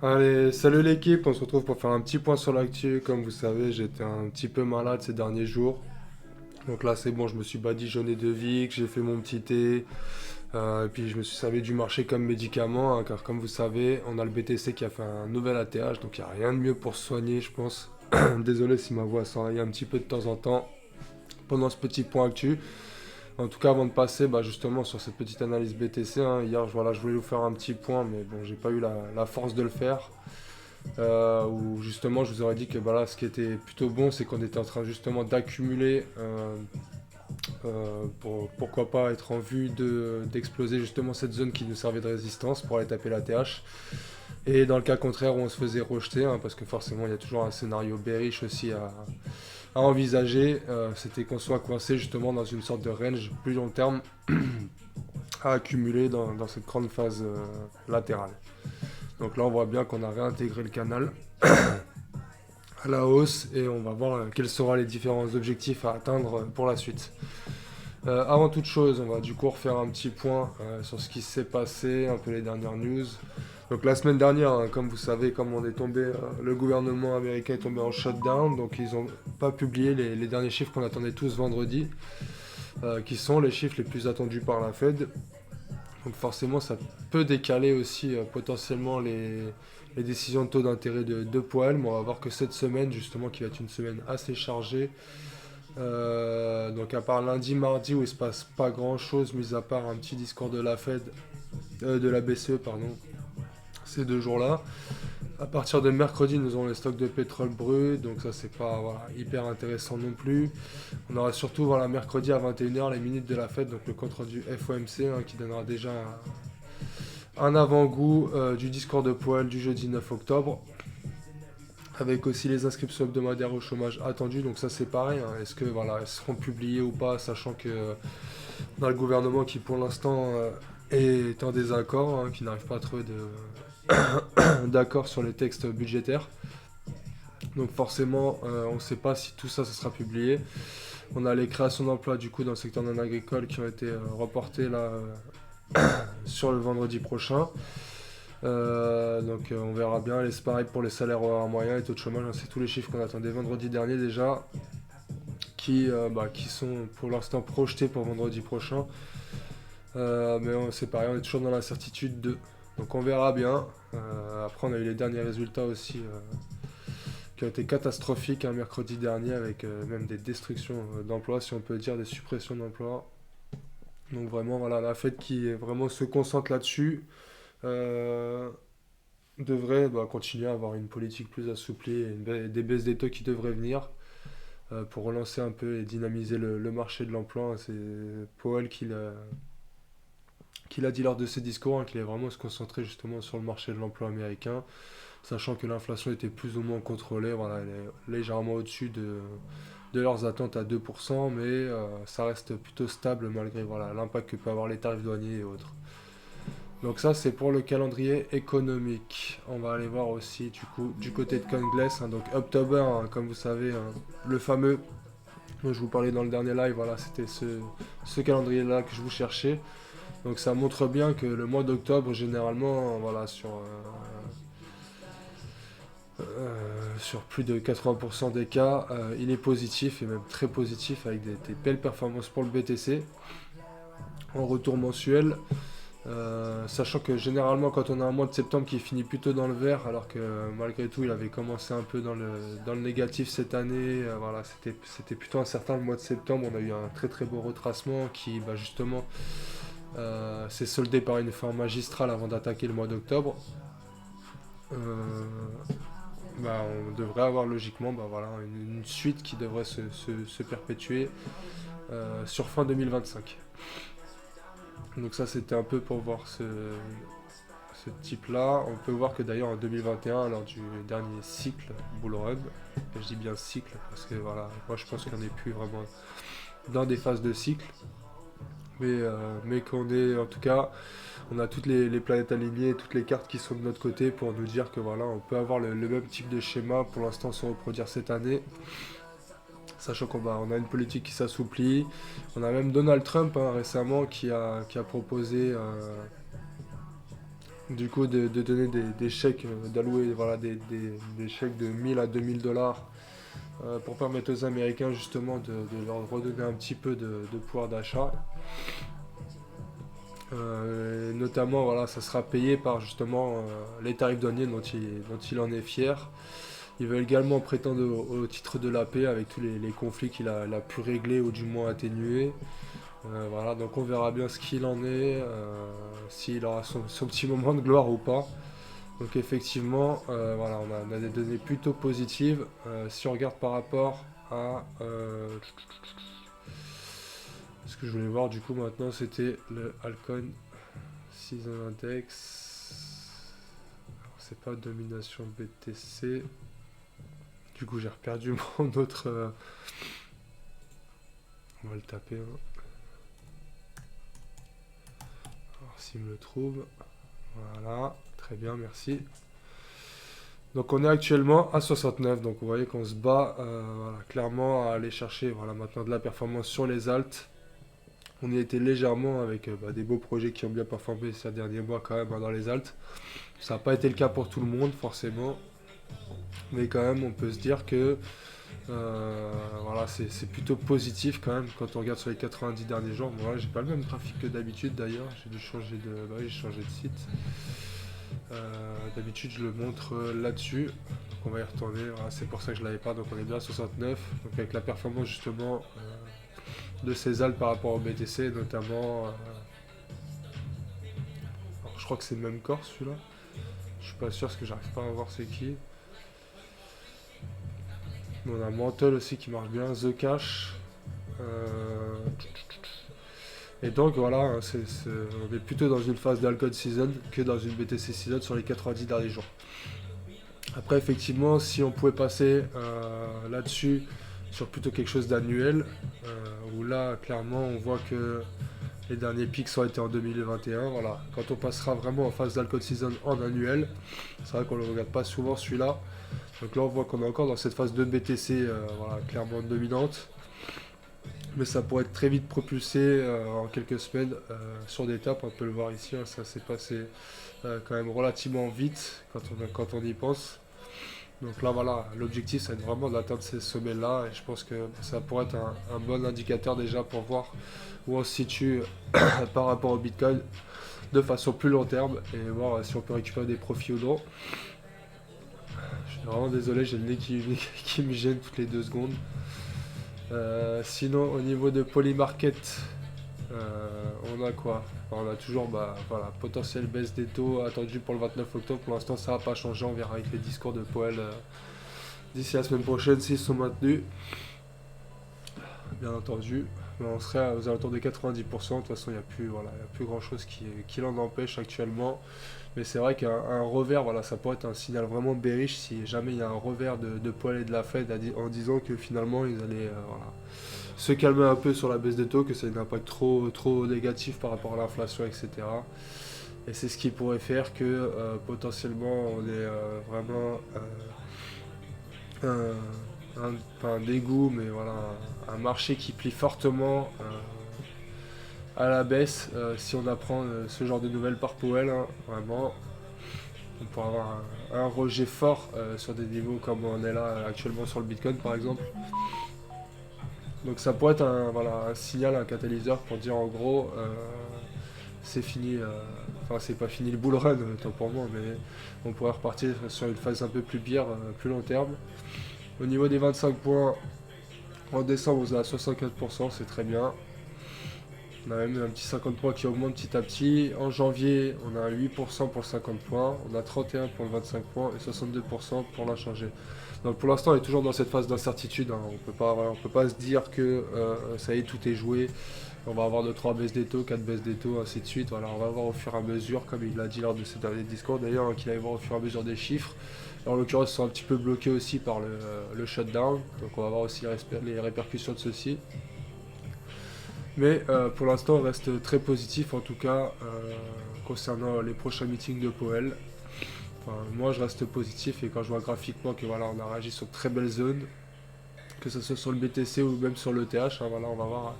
Allez, salut l'équipe, on se retrouve pour faire un petit point sur l'actu. Comme vous savez, j'étais un petit peu malade ces derniers jours. Donc là, c'est bon, je me suis badigeonné de Vic, j'ai fait mon petit thé. Et puis je me suis servi du marché comme médicament, hein, car comme vous savez, on a le BTC qui a fait un nouvel ATH, donc il n'y a rien de mieux pour se soigner, je pense. Désolé si ma voix s'enraye un petit peu de temps en temps pendant ce petit point actu. En tout cas, avant de passer justement sur cette petite analyse BTC, hein, hier voilà, je voulais vous faire un petit point, mais bon, j'ai pas eu la force de le faire. Où justement, je vous aurais dit que voilà, ce qui était plutôt bon, c'est qu'on était en train justement d'accumuler, pourquoi pas être en vue d'exploser justement cette zone qui nous servait de résistance pour aller taper la TH. Et dans le cas contraire où on se faisait rejeter, hein, parce que forcément il y a toujours un scénario bearish aussi à envisager, c'était qu'on soit coincé justement dans une sorte de range plus long terme à accumuler dans cette grande phase latérale. Donc là on voit bien qu'on a réintégré le canal à la hausse et on va voir quels seront les différents objectifs à atteindre pour la suite. Avant toute chose, on va du coup refaire un petit point sur ce qui s'est passé, un peu les dernières news. Donc la semaine dernière, hein, comme vous savez, comme on est tombé, le gouvernement américain est tombé en shutdown, donc ils n'ont pas publié les derniers chiffres qu'on attendait tous vendredi, qui sont les chiffres les plus attendus par la Fed. Donc forcément, ça peut décaler aussi potentiellement les décisions de taux d'intérêt de Powell, mais on va voir que cette semaine, justement, qui va être une semaine assez chargée. Donc à part lundi, mardi, où il se passe pas grand-chose, mis à part un petit discours de la Fed, de la BCE, pardon, ces 2 jours-là. À partir de mercredi, nous aurons les stocks de pétrole brut, donc ça c'est pas voilà, hyper intéressant non plus. On aura surtout voilà, mercredi à 21h les minutes de la fête, donc le compte rendu FOMC, hein, qui donnera déjà un avant-goût du discours de Powell du jeudi 9 octobre. Avec aussi les inscriptions hebdomadaires au chômage attendues, donc ça c'est pareil, hein. Est-ce que voilà, elles seront publiées ou pas, sachant que dans le gouvernement qui pour l'instant est en désaccord, hein, qui n'arrive pas à trouver d'accord sur les textes budgétaires. Donc forcément, on ne sait pas si tout ça, ça sera publié. On a les créations d'emplois du coup dans le secteur non agricole qui ont été reportées là sur le vendredi prochain. Donc on verra bien. Et c'est pareil pour les salaires horaires moyens et taux de chômage. Hein, c'est tous les chiffres qu'on attendait vendredi dernier déjà, qui sont pour l'instant projetés pour vendredi prochain. Mais c'est pareil, on est toujours dans l'incertitude de. Donc on verra bien. Après on a eu les derniers résultats aussi qui ont été catastrophiques un mercredi dernier avec même des destructions d'emplois, si on peut dire, des suppressions d'emplois. Donc vraiment, voilà, la Fed qui vraiment se concentre là-dessus euh, devrait continuer à avoir une politique plus assouplie et des baisses des taux qui devraient venir pour relancer un peu et dynamiser le marché de l'emploi. C'est Powell qui l'a dit lors de ses discours, hein, qu'il allait vraiment se concentrer justement sur le marché de l'emploi américain, sachant que l'inflation était plus ou moins contrôlée, voilà, elle est légèrement au-dessus de leurs attentes à 2%, mais ça reste plutôt stable malgré voilà, l'impact que peut avoir les tarifs douaniers et autres. Donc ça c'est pour le calendrier économique. On va aller voir aussi du coup du côté de Congress, hein, donc October, hein, comme vous savez, hein, le fameux dont je vous parlais dans le dernier live, voilà, c'était ce calendrier-là que je vous cherchais. Donc ça montre bien que le mois d'octobre, généralement, voilà, sur plus de 80% des cas, il est positif et même très positif avec des belles performances pour le BTC en retour mensuel. Sachant que généralement quand on a un mois de septembre qui finit plutôt dans le vert, alors que malgré tout il avait commencé un peu dans le négatif cette année, voilà, c'était plutôt incertain le mois de septembre, on a eu un très très beau retracement qui justement s'est soldé par une forme magistrale avant d'attaquer le mois d'octobre. Euh, on devrait avoir logiquement voilà, une suite qui devrait se perpétuer sur fin 2025. Donc ça c'était un peu pour voir ce type-là. On peut voir que d'ailleurs en 2021, lors du dernier cycle bull run, et je dis bien cycle parce que voilà, moi je pense qu'on n'est plus vraiment dans des phases de cycle, mais qu'on est en tout cas, on a toutes les planètes alignées, toutes les cartes qui sont de notre côté pour nous dire que voilà, on peut avoir le même type de schéma pour l'instant se reproduire cette année. Sachant qu'on a une politique qui s'assouplit. On a même Donald Trump récemment qui a proposé du coup de donner des chèques, d'allouer voilà, des chèques de 1000 à 2000 dollars pour permettre aux Américains justement de leur redonner un petit peu de pouvoir d'achat. Notamment, voilà, ça sera payé par justement les tarifs douaniers dont il en est fier. Il veut également prétendre au titre de la paix avec tous les conflits qu'il a pu régler ou du moins atténuer. Voilà, donc on verra bien ce qu'il en est, s'il aura son petit moment de gloire ou pas. Donc effectivement, voilà, on a des données plutôt positives. Si on regarde par rapport à ce que je voulais voir du coup maintenant, c'était le Alcon Season Index. Alors, c'est pas domination BTC. Du coup j'ai reperdu mon autre. On va le taper. Alors s'il me le trouve. Voilà, très bien, merci. Donc on est actuellement à 69, donc vous voyez qu'on se bat voilà, clairement à aller chercher voilà, maintenant de la performance sur les alts. On y était légèrement avec des beaux projets qui ont bien performé ces derniers mois quand même dans les alts. Ça n'a pas été le cas pour tout le monde forcément, mais quand même on peut se dire que voilà, c'est plutôt positif quand même quand on regarde sur les 90 derniers jours. Bon, voilà, j'ai pas le même graphique que d'habitude d'ailleurs, j'ai dû changer j'ai changé de site. D'habitude je le montre là-dessus, donc on va y retourner, voilà, c'est pour ça que je l'avais pas, donc on est bien à 69, donc avec la performance justement de ces alts par rapport au BTC notamment, alors je crois que c'est le même corps celui-là, je suis pas sûr parce que j'arrive pas à voir c'est qui. On a Mantle aussi qui marche bien, The Cash, et donc voilà, on est plutôt dans une phase d'Alcon Season que dans une BTC Season sur les 90 derniers jours. Après, effectivement, si on pouvait passer là-dessus sur plutôt quelque chose d'annuel, où là, clairement, on voit que les derniers pics ont été en 2021. Voilà. Quand on passera vraiment en phase d'Alcon Season en annuel, c'est vrai qu'on ne le regarde pas souvent celui-là. Donc là, on voit qu'on est encore dans cette phase de BTC voilà, clairement dominante. Mais ça pourrait être très vite propulsé en quelques semaines sur des étapes. On peut le voir ici, ça s'est passé quand même relativement vite quand on y pense. Donc là, voilà, l'objectif, c'est vraiment d'atteindre ces sommets-là. Et je pense que ça pourrait être un bon indicateur déjà pour voir où on se situe par rapport au Bitcoin de façon plus long terme et voir si on peut récupérer des profits ou non. Je suis vraiment désolé, j'ai le nez qui me gêne toutes les 2 secondes. Sinon, au niveau de Polymarket, on a quoi? On a toujours voilà, potentielle baisse des taux attendu pour le 29 octobre. Pour l'instant, ça n'a pas changé. On verra avec les discours de Powell d'ici la semaine prochaine s'ils sont maintenus. Bien entendu. Mais on serait aux alentours de 90%. De toute façon, il n'y a plus grand chose qui l'en empêche actuellement. Mais c'est vrai qu'un revers, voilà, ça pourrait être un signal vraiment bearish si jamais il y a un revers de Powell et de la Fed en disant que finalement ils allaient voilà, se calmer un peu sur la baisse des taux, que ça a un impact trop négatif par rapport à l'inflation, etc. Et c'est ce qui pourrait faire que potentiellement on est vraiment pas un dégoût, mais voilà, un marché qui plie fortement à la baisse si on apprend ce genre de nouvelles par Powell, vraiment. On pourrait avoir un rejet fort sur des niveaux comme on est là actuellement sur le Bitcoin par exemple. Donc ça pourrait être un signal, un catalyseur pour dire en gros c'est fini, enfin c'est pas fini le bull run tant pour moi, mais on pourrait repartir sur une phase un peu plus bière, plus long terme. Au niveau des 25 points, en décembre on est à 64%, c'est très bien. On a même un petit 50 points qui augmente petit à petit. En janvier, on a 8% pour le 50 points, on a 31 pour le 25 points et 62% pour l'inchangé. Donc pour l'instant, on est toujours dans cette phase d'incertitude. On peut pas se dire que ça y est, tout est joué. On va avoir 2-3 baisses des taux, 4 baisses des taux, ainsi de suite. Voilà, on va voir au fur et à mesure, comme il l'a dit lors de ses derniers discours d'ailleurs, qu'il allait voir au fur et à mesure des chiffres. Et en l'occurrence, ils sont un petit peu bloqués aussi par le shutdown. Donc on va voir aussi les répercussions de ceci. Mais pour l'instant, on reste très positif, en tout cas, concernant les prochains meetings de Powell. Enfin, moi, je reste positif et quand je vois graphiquement que voilà, on a réagi sur de très belles zones, que ce soit sur le BTC ou même sur l'ETH, hein, voilà, on va voir.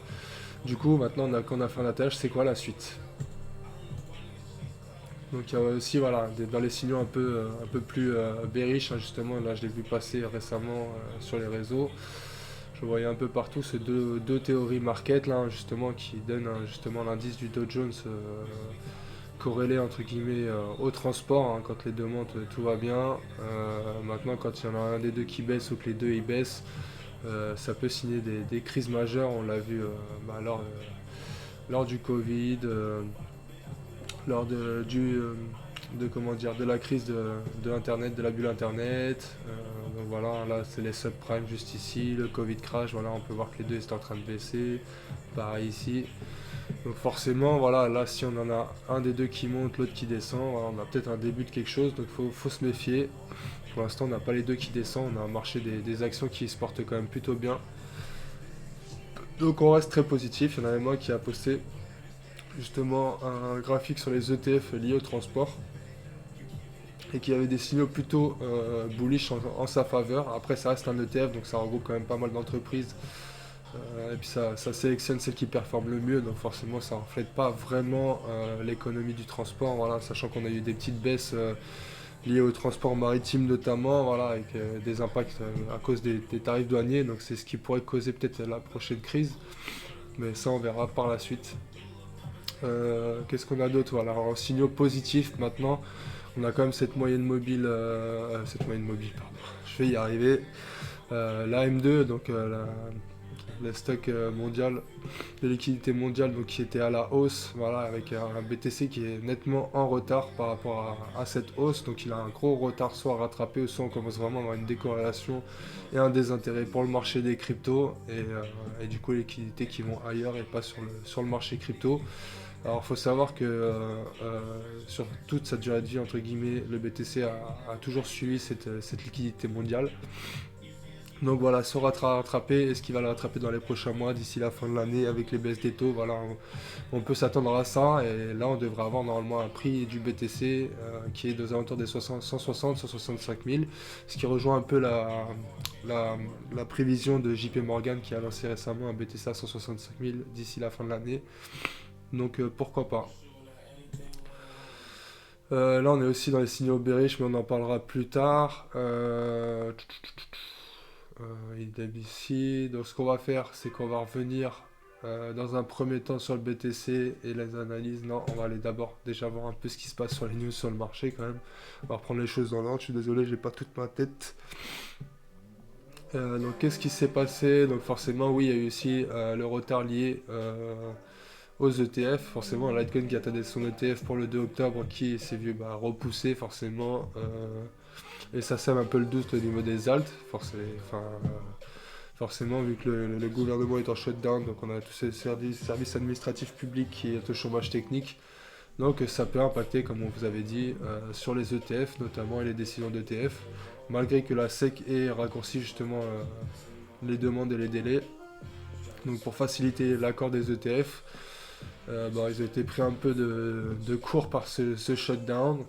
Du coup, maintenant qu'on a fait un ATH, c'est quoi la suite? Donc il y a aussi voilà, dans les signaux un peu plus bearish, hein, justement, là je l'ai vu passer récemment sur les réseaux. Je voyais un peu partout ces deux théories market là, justement, qui donnent justement l'indice du Dow Jones corrélé entre guillemets au transport, hein, quand les deux montent, tout va bien. Maintenant, quand il y en a un des deux qui baisse ou que les deux ils baissent, ça peut signer des crises majeures. On l'a vu lors du Covid, lors comment dire, de la crise de Internet, de la bulle Internet. Donc voilà, là c'est les subprimes juste ici, le Covid crash, voilà, on peut voir que les deux étaient en train de baisser. Pareil ici. Donc forcément, voilà, là si on en a un des deux qui monte, l'autre qui descend, voilà, on a peut-être un début de quelque chose, donc faut se méfier. Pour l'instant, on n'a pas les deux qui descendent, on a un marché des actions qui se portent quand même plutôt bien. Donc on reste très positif. Il y en a même un qui a posté justement un graphique sur les ETF liés au transport et qui avait des signaux plutôt bullish en sa faveur. Après, ça reste un ETF, donc ça regroupe quand même pas mal d'entreprises. Et puis ça sélectionne celles qui performent le mieux, donc forcément ça ne reflète pas vraiment l'économie du transport, voilà, sachant qu'on a eu des petites baisses liées au transport maritime notamment, voilà, avec des impacts à cause des tarifs douaniers, donc c'est ce qui pourrait causer peut-être la prochaine crise, mais ça on verra par la suite. Qu'est-ce qu'on a d'autre? Voilà, en signaux positifs maintenant, on a quand même cette moyenne mobile, pardon, je vais y arriver. La M2, donc le stock mondial, de liquidité mondiale, donc qui était à la hausse, voilà, avec un BTC qui est nettement en retard par rapport à cette hausse, donc il a un gros retard soit à rattraper, soit on commence vraiment à avoir une décorrélation et un désintérêt pour le marché des cryptos, et du coup les liquidités qui vont ailleurs et pas sur le marché crypto. Alors il faut savoir que sur toute sa durée de vie, entre guillemets, le BTC a toujours suivi cette liquidité mondiale. Donc voilà, se rattraper, est-ce qu'il va le rattraper dans les prochains mois, d'ici la fin de l'année, avec les baisses des taux, voilà, on peut s'attendre à ça, et là on devrait avoir normalement un prix du BTC qui est aux alentours des 160-165 000, ce qui rejoint un peu la prévision de JP Morgan qui a lancé récemment un BTC à 165 000 d'ici la fin de l'année, donc pourquoi pas. Là on est aussi dans les signaux bearish, mais on en parlera plus tard. IWC. Donc ce qu'on va faire, c'est qu'on va revenir dans un premier temps sur le BTC et les analyses. Non, on va aller d'abord déjà voir un peu ce qui se passe sur les news sur le marché quand même. On va reprendre les choses dans l'ordre. Je suis désolé, j'ai pas toute ma tête. Donc qu'est-ce qui s'est passé? Donc forcément, oui, il y a eu aussi le retard lié aux ETF. Forcément, Litecoin qui attendait son ETF pour le 2 octobre qui s'est vu repousser forcément. Et ça sème un peu le doute au niveau des alts, forcément vu que le gouvernement est en shutdown, donc on a tous ces services administratifs publics qui est au chômage technique. Donc ça peut impacter, comme on vous avait dit, sur les ETF notamment et les décisions d'ETF, malgré que la SEC ait raccourci justement les demandes et les délais. Donc pour faciliter l'accord des ETF, ils ont été pris un peu de court par ce shutdown.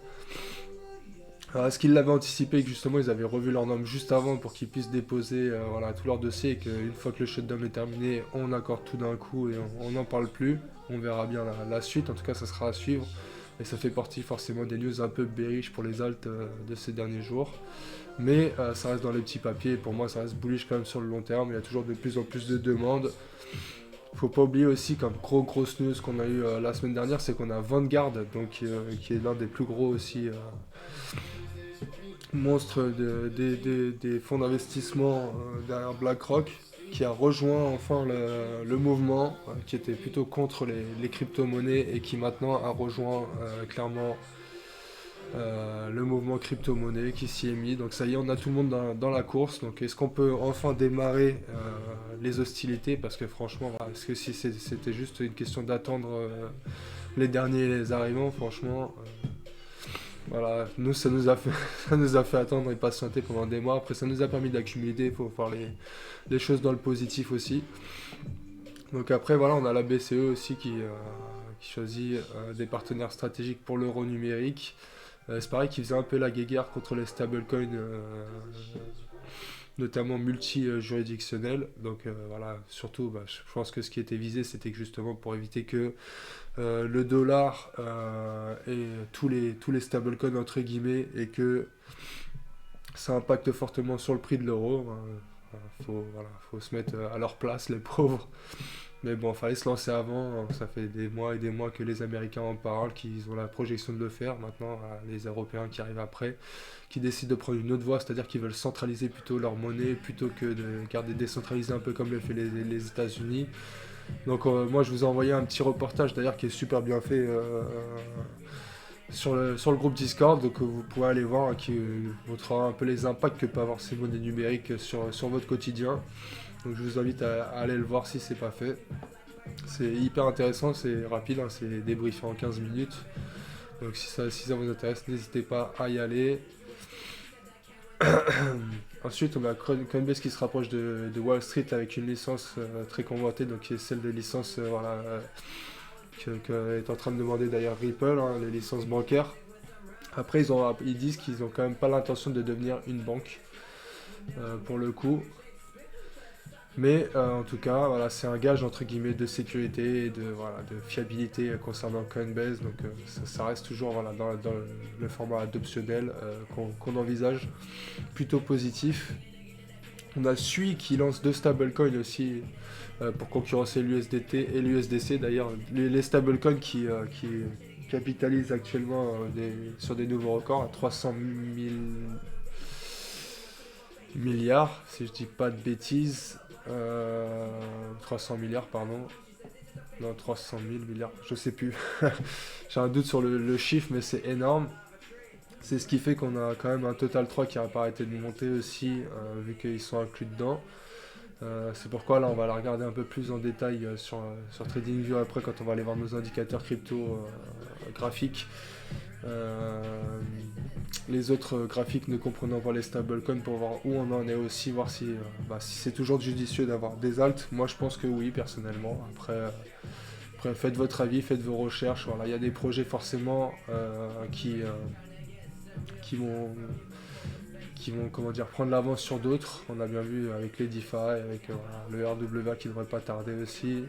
Alors, est-ce qu'ils l'avaient anticipé que justement ils avaient revu leurs normes juste avant pour qu'ils puissent déposer voilà, tout leur dossier et qu'une fois que le shutdown est terminé, on accorde tout d'un coup et on n'en parle plus. On verra bien la suite, en tout cas ça sera à suivre. Et ça fait partie forcément des news un peu bearish pour les alts de ces derniers jours. Mais ça reste dans les petits papiers et pour moi ça reste bullish quand même sur le long terme. Il y a toujours de plus en plus de demandes. Faut pas oublier aussi qu'un grosse news qu'on a eu la semaine dernière, c'est qu'on a Vanguard, donc, qui est l'un des plus gros aussi monstres des fonds d'investissement derrière BlackRock, qui a rejoint enfin le mouvement qui était plutôt contre les crypto-monnaies et qui maintenant a rejoint clairement le mouvement crypto-monnaie qui s'y est mis. Donc ça y est, on a tout le monde dans la course. Donc est-ce qu'on peut enfin démarrer les hostilités? Parce que franchement, voilà, est-ce que si c'était juste une question d'attendre les derniers arrivants, franchement, voilà, nous ça nous a fait, ça nous a fait attendre et patienter pendant des mois. Après ça nous a permis d'accumuler, il faut voir les choses dans le positif aussi. Donc après voilà, on a la BCE aussi qui choisit des partenaires stratégiques pour l'euro numérique. C'est pareil qu'ils faisaient un peu la guéguerre contre les stablecoins notamment multi-juridictionnel. Donc voilà, surtout, je pense que ce qui était visé, c'était que justement pour éviter que le dollar et tous les stablecoins entre guillemets, et que ça impacte fortement sur le prix de l'euro. Faut se mettre à leur place, les pauvres. Mais bon, fallait se lancer avant. Ça fait des mois et des mois que les Américains en parlent, qu'ils ont la projection de le faire. Maintenant, les Européens qui arrivent après, qui décident de prendre une autre voie, c'est-à-dire qu'ils veulent centraliser plutôt leur monnaie plutôt que de garder décentralisé un peu comme le fait les États-Unis. Donc moi, je vous ai envoyé un petit reportage d'ailleurs qui est super bien fait sur le groupe Discord, donc vous pourrez aller voir, qui montrera un peu les impacts que peut avoir ces monnaies numériques sur votre quotidien. Donc je vous invite à aller le voir si c'est pas fait. C'est hyper intéressant, c'est rapide, hein, c'est débriefé en 15 minutes. Donc si ça vous intéresse, n'hésitez pas à y aller. Ensuite, on a Coinbase qui se rapproche de Wall Street avec une licence très convoitée, donc qui est celle de licence que est en train de demander d'ailleurs Ripple, hein, les licences bancaires. Après, ils disent qu'ils n'ont quand même pas l'intention de devenir une banque pour le coup. Mais en tout cas, voilà, c'est un gage entre guillemets de sécurité et de fiabilité concernant Coinbase. Donc ça reste toujours dans le format adoptionnel qu'on envisage, plutôt positif. On a Sui qui lance 2 stablecoins aussi pour concurrencer l'USDT et l'USDC. D'ailleurs, les stablecoins qui capitalisent actuellement sur des nouveaux records à 300 000 milliards, si je dis pas de bêtises. 300 milliards, pardon. Non, 300 000 milliards, je sais plus. J'ai un doute sur le chiffre, mais c'est énorme. C'est ce qui fait qu'on a quand même un Total 3 qui n'a pas arrêté de monter aussi, vu qu'ils sont inclus dedans. C'est pourquoi là on va la regarder un peu plus en détail sur TradingView après, quand on va aller voir nos indicateurs crypto graphiques. Les autres graphiques ne comprenant pas les stablecoins, pour voir où on en est aussi, voir si c'est toujours judicieux d'avoir des alts. Moi je pense que oui, personnellement. Après faites votre avis, faites vos recherches. Voilà, il y a des projets forcément qui vont comment dire, prendre l'avance sur d'autres. On a bien vu avec les DeFi, avec le RWA qui devrait pas tarder aussi.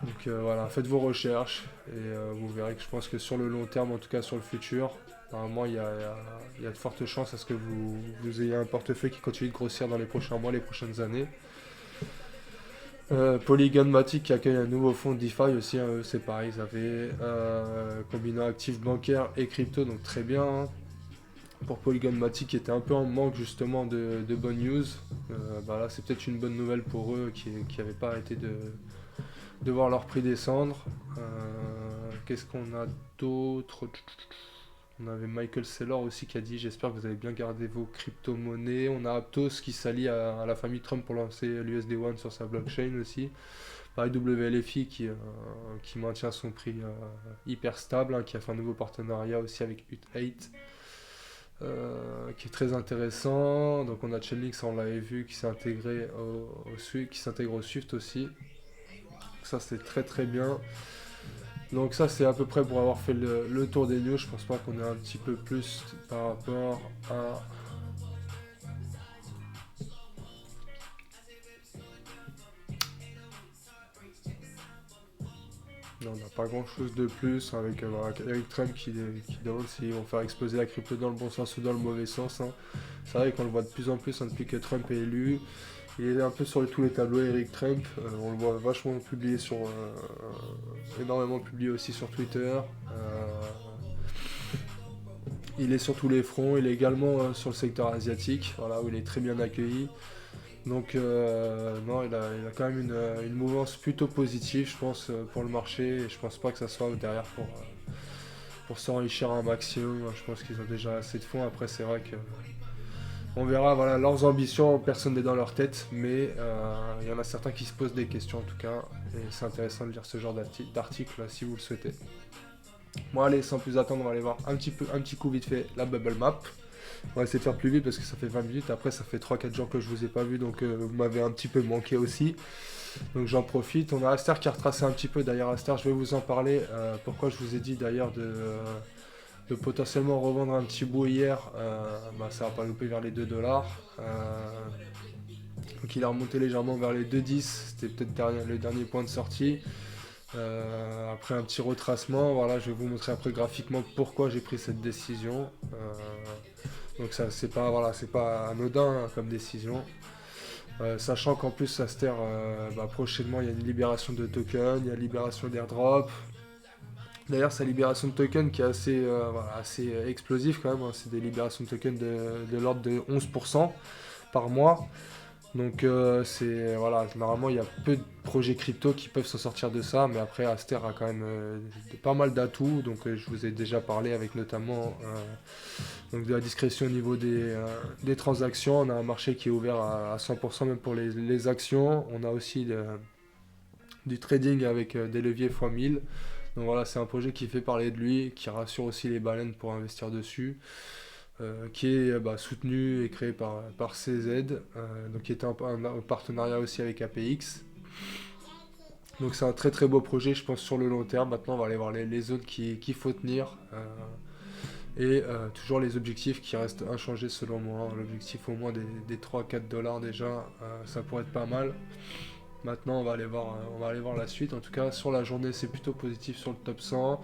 Donc voilà, faites vos recherches et vous verrez que je pense que sur le long terme, en tout cas sur le futur, normalement il y a de fortes chances à ce que vous ayez un portefeuille qui continue de grossir dans les prochains mois, les prochaines années. Polygon Matic qui accueille un nouveau fonds DeFi aussi, hein, c'est pareil, ils avaient combinant actifs bancaires et crypto, donc très bien. Hein. Pour Polygon Matic qui était un peu en manque justement de bonnes news, là c'est peut-être une bonne nouvelle pour eux qui n'avaient pas arrêté de voir leur prix descendre. Qu'est-ce qu'on a d'autre? On avait Michael Saylor aussi qui a dit j'espère que vous avez bien gardé vos crypto-monnaies. On a Aptos qui s'allie à la famille Trump pour lancer l'USD One sur sa blockchain aussi. Pareil, WLFI qui maintient son prix hyper stable, hein, qui a fait un nouveau partenariat aussi avec UT8 qui est très intéressant. Donc on a Chainlink, on l'avait vu, qui s'est intégré au Swift, qui s'intègre au Swift aussi. Ça c'est très très bien. Donc ça c'est à peu près pour avoir fait le tour des news. Je pense pas qu'on ait un petit peu plus par rapport à... Non, on n'a pas grand chose de plus avec Eric Trump qui demande s'ils vont faire exploser la crypto dans le bon sens ou dans le mauvais sens. Hein. C'est vrai qu'on le voit de plus en plus depuis que Trump est élu. Il est un peu sur tous les tableaux, Eric Trump. On le voit vachement publié énormément publié aussi sur Twitter. Il est sur tous les fronts. Il est également sur le secteur asiatique, voilà, où il est très bien accueilli. Donc non, il a quand même une mouvance plutôt positive, je pense, pour le marché. Et je pense pas que ça soit derrière pour s'enrichir un maximum. Je pense qu'ils ont déjà assez de fonds. Après, c'est vrai que on verra, voilà, leurs ambitions, personne n'est dans leur tête, mais il y en a certains qui se posent des questions en tout cas, et c'est intéressant de lire ce genre d'article si vous le souhaitez. Bon allez, sans plus attendre, on va aller voir un petit coup vite fait la bubble map. On va essayer de faire plus vite parce que ça fait 20 minutes, après ça fait 3-4 jours que je vous ai pas vu, donc vous m'avez un petit peu manqué aussi. Donc j'en profite. On a Aster qui a retracé un petit peu, d'ailleurs Aster je vais vous en parler, pourquoi je vous ai dit d'ailleurs de potentiellement revendre un petit bout hier, ça va pas louper vers les 2 $. Donc il a remonté légèrement vers les 2,10, c'était peut-être le dernier point de sortie. Après un petit retracement, voilà, je vais vous montrer après graphiquement pourquoi j'ai pris cette décision. Donc ça c'est pas anodin hein, comme décision. Sachant qu'en plus Aster, prochainement il y a une libération de tokens, il y a une libération d'airdrop. D'ailleurs sa libération de tokens qui est assez explosive quand même, hein. C'est des libérations de tokens de l'ordre de 11% par mois. Donc normalement il y a peu de projets crypto qui peuvent s'en sortir de ça, mais après Aster a quand même pas mal d'atouts, donc je vous ai déjà parlé avec notamment donc de la discrétion au niveau des transactions. On a un marché qui est ouvert à 100% même pour les actions. On a aussi du trading avec des leviers x 1000. Donc voilà, c'est un projet qui fait parler de lui, qui rassure aussi les baleines pour investir dessus. Qui est soutenu et créé par CZ, donc qui était un partenariat aussi avec APX. Donc c'est un très très beau projet, je pense, sur le long terme. Maintenant, on va aller voir les zones qu'il faut tenir. Et toujours les objectifs qui restent inchangés selon moi. L'objectif au moins des 3-4 $ déjà, ça pourrait être pas mal. Maintenant, on va aller voir la suite. En tout cas, sur la journée, c'est plutôt positif sur le top 100.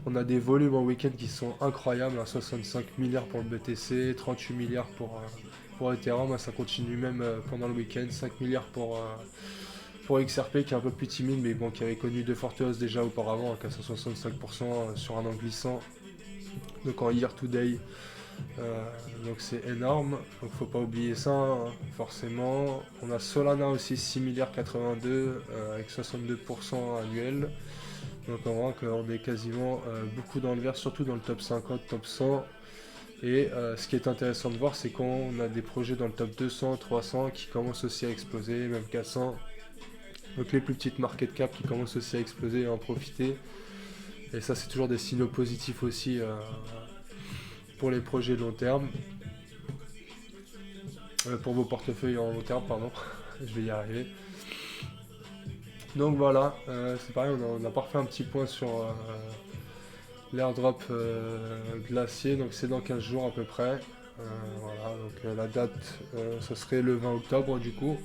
On a des volumes en week-end qui sont incroyables, hein, 65 milliards pour le BTC, 38 milliards pour Ethereum. Ça continue même pendant le week-end, 5 milliards pour XRP qui est un peu plus timide, mais bon, qui avait connu de fortes hausses déjà auparavant, à 165% sur un an glissant. Donc en year to day. Donc c'est énorme, donc faut pas oublier ça, hein, forcément. On a Solana aussi 6 milliards 82 avec 62% annuel. Donc on voit qu'on est quasiment beaucoup dans le vert, surtout dans le top 50, top 100. Et ce qui est intéressant de voir, c'est qu'on a des projets dans le top 200, 300 qui commencent aussi à exploser, même 400. Donc les plus petites market cap qui commencent aussi à exploser et à en profiter. Et ça c'est toujours des signaux positifs aussi pour les projets long terme. Pour vos portefeuilles en long terme, pardon. Je vais y arriver. Donc voilà, c'est pareil, on a pas refait un petit point sur l'airdrop glacier, donc c'est dans 15 jours à peu près. Voilà, donc la date, ce serait le 20 octobre du coup.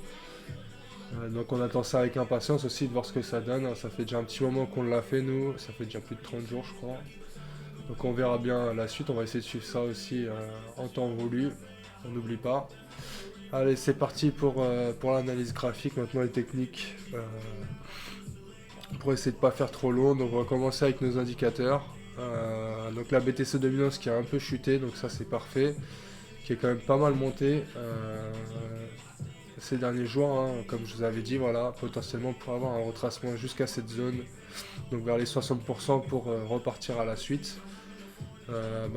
Donc on attend ça avec impatience aussi de voir ce que ça donne, hein. Ça fait déjà un petit moment qu'on l'a fait nous, ça fait déjà plus de 30 jours je crois. Donc on verra bien la suite, on va essayer de suivre ça aussi en temps voulu, on n'oublie pas. Allez, c'est parti pour l'analyse graphique, maintenant les techniques, pour essayer de ne pas faire trop long. Donc on va commencer avec nos indicateurs. Donc la BTC dominance qui a un peu chuté, donc ça c'est parfait, qui est quand même pas mal monté ces derniers jours, hein. Comme je vous avais dit, voilà, potentiellement pour avoir un retracement jusqu'à cette zone, donc vers les 60% pour repartir à la suite.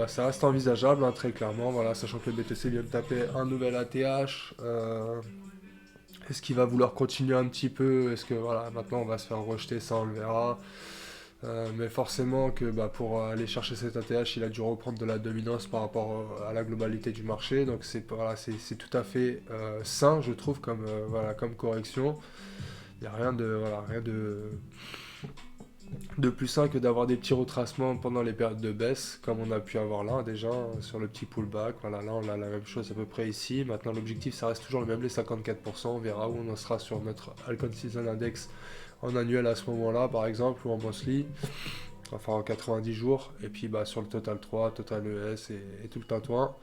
Ça reste envisageable, hein, très clairement, voilà, sachant que le BTC vient de taper un nouvel ATH. Est-ce qu'il va vouloir continuer un petit peu? Est-ce que voilà, maintenant on va se faire rejeter? Ça on le verra. Mais forcément que pour aller chercher cet ATH, il a dû reprendre de la dominance par rapport à la globalité du marché. Donc c'est tout à fait sain, je trouve, comme correction. Il n'y a rien de plus sain que d'avoir des petits retracements pendant les périodes de baisse, comme on a pu avoir là déjà, hein, sur le petit pullback. Voilà, là on a la même chose à peu près ici. Maintenant l'objectif ça reste toujours le même, les 54%. On verra où on en sera sur notre Alcon Season Index en annuel à ce moment-là par exemple, ou en monthly, enfin en 90 jours. Et puis sur le Total 3, Total ES et tout le tintouin.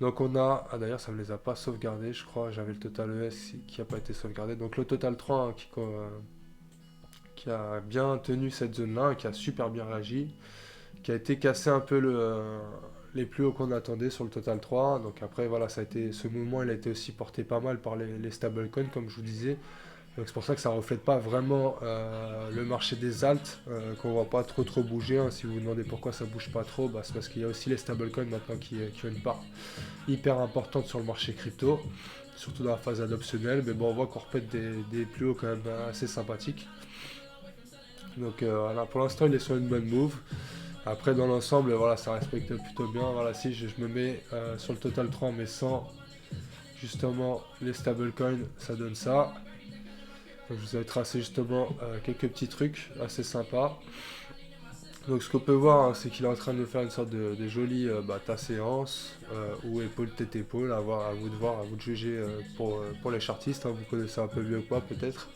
Donc on a, d'ailleurs ça ne me les a pas sauvegardés je crois, j'avais le Total ES qui n'a pas été sauvegardé. Donc le Total 3 hein, qui a bien tenu cette zone-là, qui a super bien réagi, qui a été cassé un peu les plus hauts qu'on attendait sur le Total 3. Donc après, voilà, ce mouvement, il a été aussi porté pas mal par les stablecoins, comme je vous disais. Donc c'est pour ça que ça ne reflète pas vraiment le marché des alts, qu'on ne voit pas trop bouger, hein. Si vous vous demandez pourquoi ça ne bouge pas trop, c'est parce qu'il y a aussi les stablecoins maintenant qui ont une part hyper importante sur le marché crypto, surtout dans la phase adoptionnelle. Mais bon, on voit qu'on répète des plus hauts quand même assez sympathiques. Donc voilà, pour l'instant il est sur une bonne move. Après dans l'ensemble voilà, ça respecte plutôt bien. Voilà, si je me mets sur le Total 3 mais sans justement les stablecoins, ça donne ça. Donc je vous avais tracé justement quelques petits trucs assez sympas. Donc ce qu'on peut voir, hein, c'est qu'il est en train de faire une sorte de jolie ta séance ou épaule tête épaule, à vous de voir, à vous de juger pour les chartistes, hein, vous connaissez un peu mieux que moi peut-être.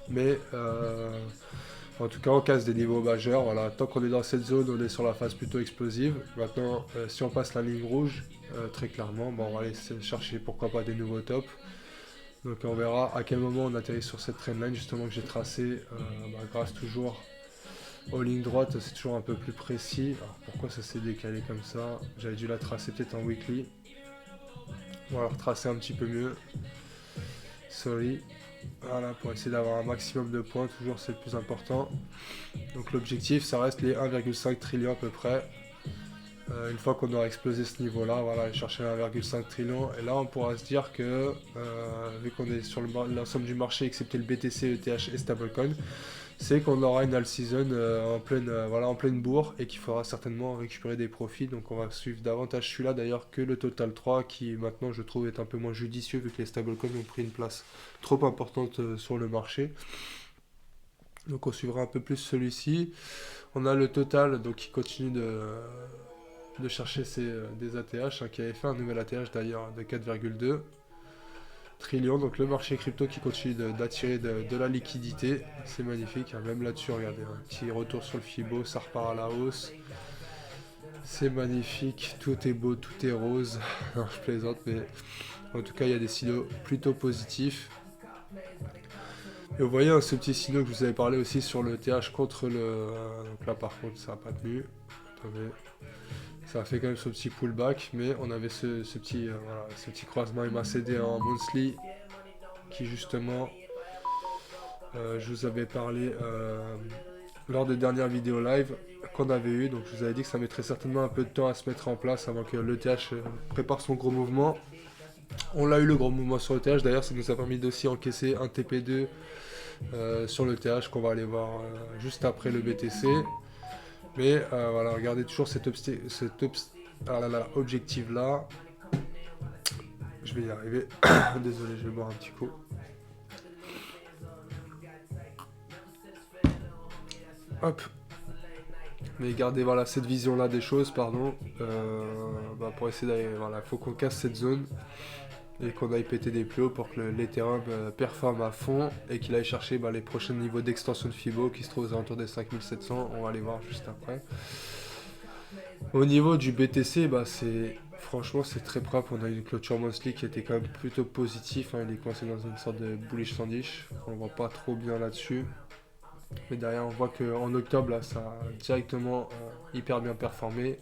Mais en tout cas on casse des niveaux majeurs, voilà. Tant qu'on est dans cette zone, on est sur la phase plutôt explosive. Maintenant si on passe la ligne rouge, très clairement, bon, on va aller chercher pourquoi pas des nouveaux tops. Donc on verra à quel moment on atterrit sur cette trendline justement que j'ai tracée grâce toujours aux lignes droites, c'est toujours un peu plus précis. Alors pourquoi ça s'est décalé comme ça? J'avais dû la tracer peut-être en weekly. Ou alors tracer un petit peu mieux. Sorry. Voilà, pour essayer d'avoir un maximum de points, toujours c'est le plus important. Donc l'objectif, ça reste les 1,5 trillion à peu près. Une fois qu'on aura explosé ce niveau-là, voilà, aller chercher 1,5 trillion. Et là, on pourra se dire que, vu qu'on est sur l'ensemble du marché, excepté le BTC, ETH et stablecoin, c'est qu'on aura une all season en pleine bourre et qu'il faudra certainement récupérer des profits. Donc on va suivre davantage celui-là d'ailleurs que le Total 3 qui maintenant je trouve est un peu moins judicieux vu que les stablecoins ont pris une place trop importante sur le marché. Donc on suivra un peu plus celui-ci. On a le Total donc qui continue de chercher des ATH, hein, qui avait fait un nouvel ATH d'ailleurs de 4,2 trillions. Donc le marché crypto qui continue d'attirer de la liquidité, c'est magnifique, hein. Même là-dessus, regardez, un petit retour sur le Fibo, ça repart à la hausse. C'est magnifique, tout est beau, tout est rose. Non, je plaisante, mais en tout cas, il y a des signaux plutôt positifs. Et vous voyez, hein, ce petit signal que je vous avais parlé aussi sur le TH contre le... donc là, par contre, ça n'a pas tenu. Attendez. Ça a fait quand même ce petit pullback, mais on avait ce petit croisement MACD en monthly qui justement, je vous avais parlé lors des dernières vidéos live qu'on avait eu. Donc je vous avais dit que ça mettrait certainement un peu de temps à se mettre en place avant que l'ETH prépare son gros mouvement. On l'a eu le gros mouvement sur l'ETH, d'ailleurs ça nous a permis d'aussi encaisser un TP2 sur l'ETH qu'on va aller voir juste après le BTC. Mais voilà, regardez toujours cet objectif là. Je vais y arriver. Désolé, je vais boire un petit coup. Hop. Mais gardez voilà, cette vision là des choses, pardon. Pour essayer d'aller. Voilà, il faut qu'on casse cette zone et qu'on aille péter des plus hauts pour que l'Ethereum performe à fond et qu'il aille chercher les prochains niveaux d'extension de Fibo qui se trouvent aux alentours des 5700. On va aller voir juste après. Au niveau du BTC, franchement c'est très propre. On a une clôture monthly qui était quand même plutôt positif, hein. Il est coincé dans une sorte de bullish sandish. On ne voit pas trop bien là-dessus. Mais derrière on voit qu'en octobre là, ça a directement hyper bien performé.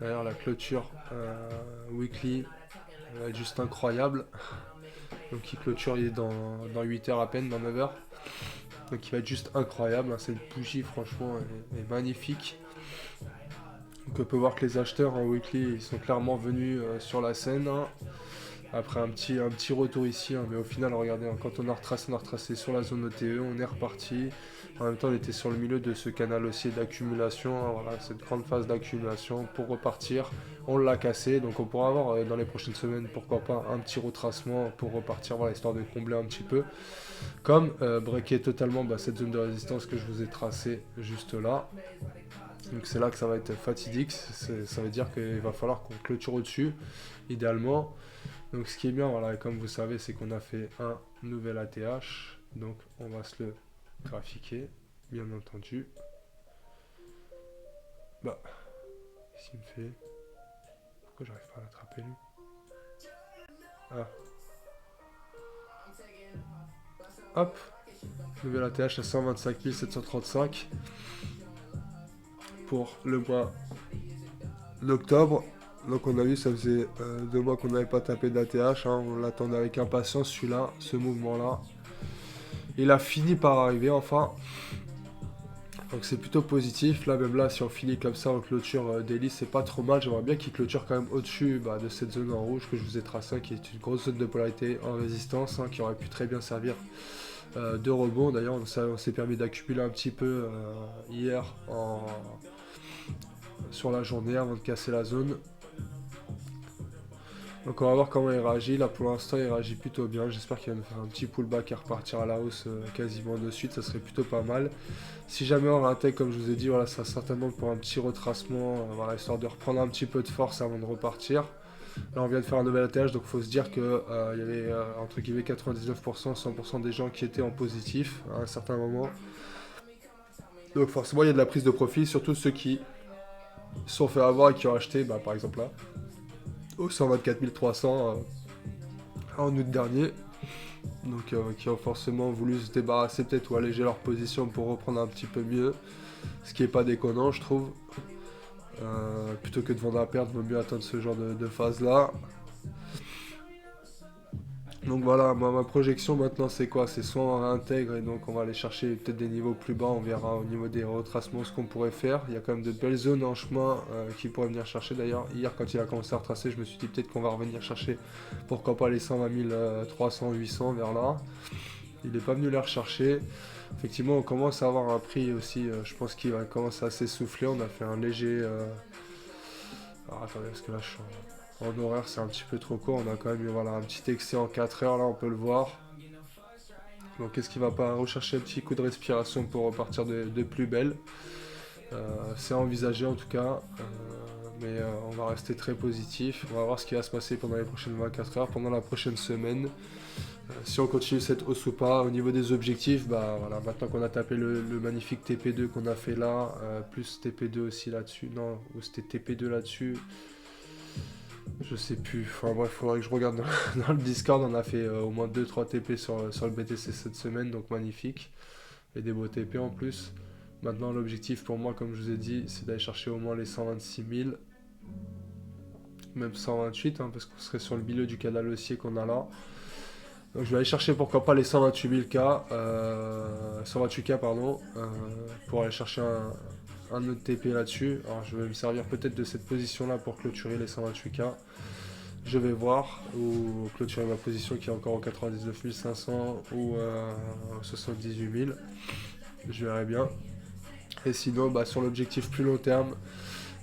D'ailleurs la clôture weekly va être juste incroyable. Donc il clôture il est dans 8 heures à peine, dans 9 heures. Donc il va être juste incroyable, hein. Cette bougie franchement est magnifique. Donc on peut voir que les acheteurs en weekly ils sont clairement venus sur la scène, hein. Après un petit retour ici, hein. Mais au final regardez, hein, quand on a retracé sur la zone ETE, on est reparti. En même temps on était sur le milieu de ce canal haussier d'accumulation, hein. Voilà, cette grande phase d'accumulation pour repartir. On l'a cassé, donc on pourra avoir dans les prochaines semaines pourquoi pas un petit retracement pour repartir, voilà, histoire de combler un petit peu. Comme breaker totalement cette zone de résistance que je vous ai tracée juste là. Donc c'est là que ça va être fatidique, ça veut dire qu'il va falloir qu'on clôture au-dessus, idéalement. Donc ce qui est bien, voilà, comme vous savez, c'est qu'on a fait un nouvel ATH, donc on va se le graphiquer, bien entendu. Qu'est-ce qu'il me fait? Pourquoi j'arrive pas à l'attraper lui? Ah. Hop, nouvel ATH à 125 735 pour le mois d'octobre. Donc on a vu, ça faisait 2 mois qu'on n'avait pas tapé d'ATH, hein. On l'attendait avec impatience celui-là, ce mouvement-là. Il a fini par arriver enfin. Donc c'est plutôt positif. Là même là, si on finit comme ça en clôture daily, c'est pas trop mal. J'aimerais bien qu'il clôture quand même au-dessus de cette zone en rouge que je vous ai tracée, qui est une grosse zone de polarité en résistance, hein, qui aurait pu très bien servir de rebond. D'ailleurs on s'est permis d'accumuler un petit peu hier sur la journée avant de casser la zone. Donc on va voir comment il réagit. Là pour l'instant il réagit plutôt bien. J'espère qu'il va nous faire un petit pullback et repartir à la hausse quasiment de suite. Ça serait plutôt pas mal. Si jamais on réintègre, comme je vous ai dit, voilà, ça sera certainement pour un petit retracement, voilà, histoire de reprendre un petit peu de force avant de repartir. Là on vient de faire un nouvel atterrage, donc il faut se dire qu'il y avait entre guillemets 99%, 100% des gens qui étaient en positif à un certain moment. Donc forcément il y a de la prise de profit, surtout ceux qui se sont fait avoir et qui ont acheté, bah, par exemple là, au 124 300 en août dernier. Donc qui ont forcément voulu se débarrasser peut-être ou alléger leur position pour reprendre un petit peu mieux. Ce qui est pas déconnant je trouve. Plutôt que de vendre à perte, il vaut mieux attendre ce genre de phase là. Donc voilà, moi, ma projection maintenant c'est quoi? C'est soit on réintègre et donc on va aller chercher peut-être des niveaux plus bas, on verra au niveau des retracements ce qu'on pourrait faire. Il y a quand même de belles zones en chemin qui pourraient venir chercher d'ailleurs. Hier quand il a commencé à retracer, je me suis dit peut-être qu'on va revenir chercher, pourquoi pas les 120 300, 800 vers là. Il n'est pas venu les rechercher. Effectivement on commence à avoir un prix aussi, je pense qu'il va commencer à s'essouffler. On a fait un léger... Alors attendez, parce que là je suis en horaire, c'est un petit peu trop court. On a quand même eu voilà, un petit excès en 4 heures, là on peut le voir. Donc est-ce qu'il va pas rechercher un petit coup de respiration pour repartir de plus belle? C'est envisagé en tout cas, mais on va rester très positif. On va voir ce qui va se passer pendant les prochaines 24 heures, pendant la prochaine semaine. Si on continue cette hausse ou pas. Au niveau des objectifs, bah voilà, maintenant qu'on a tapé le magnifique TP2 qu'on a fait là, plus TP2 aussi là-dessus, non, ou c'était TP2 là-dessus. Je sais plus, enfin bref, il faudrait que je regarde dans le Discord. On a fait au moins 2-3 TP sur le BTC cette semaine, donc magnifique. Et des beaux TP en plus. Maintenant, l'objectif pour moi, comme je vous ai dit, c'est d'aller chercher au moins les 126 000. Même 128, hein, parce qu'on serait sur le milieu du canal haussier qu'on a là. Donc je vais aller chercher pourquoi pas les 128 000 K, 128 K pardon, pour aller chercher un autre TP là-dessus. Alors je vais me servir peut-être de cette position là pour clôturer les 128K. Je vais voir, ou clôturer ma position qui est encore au 99 500 ou 78 000. Je verrai bien. Et sinon, bah, sur l'objectif plus long terme,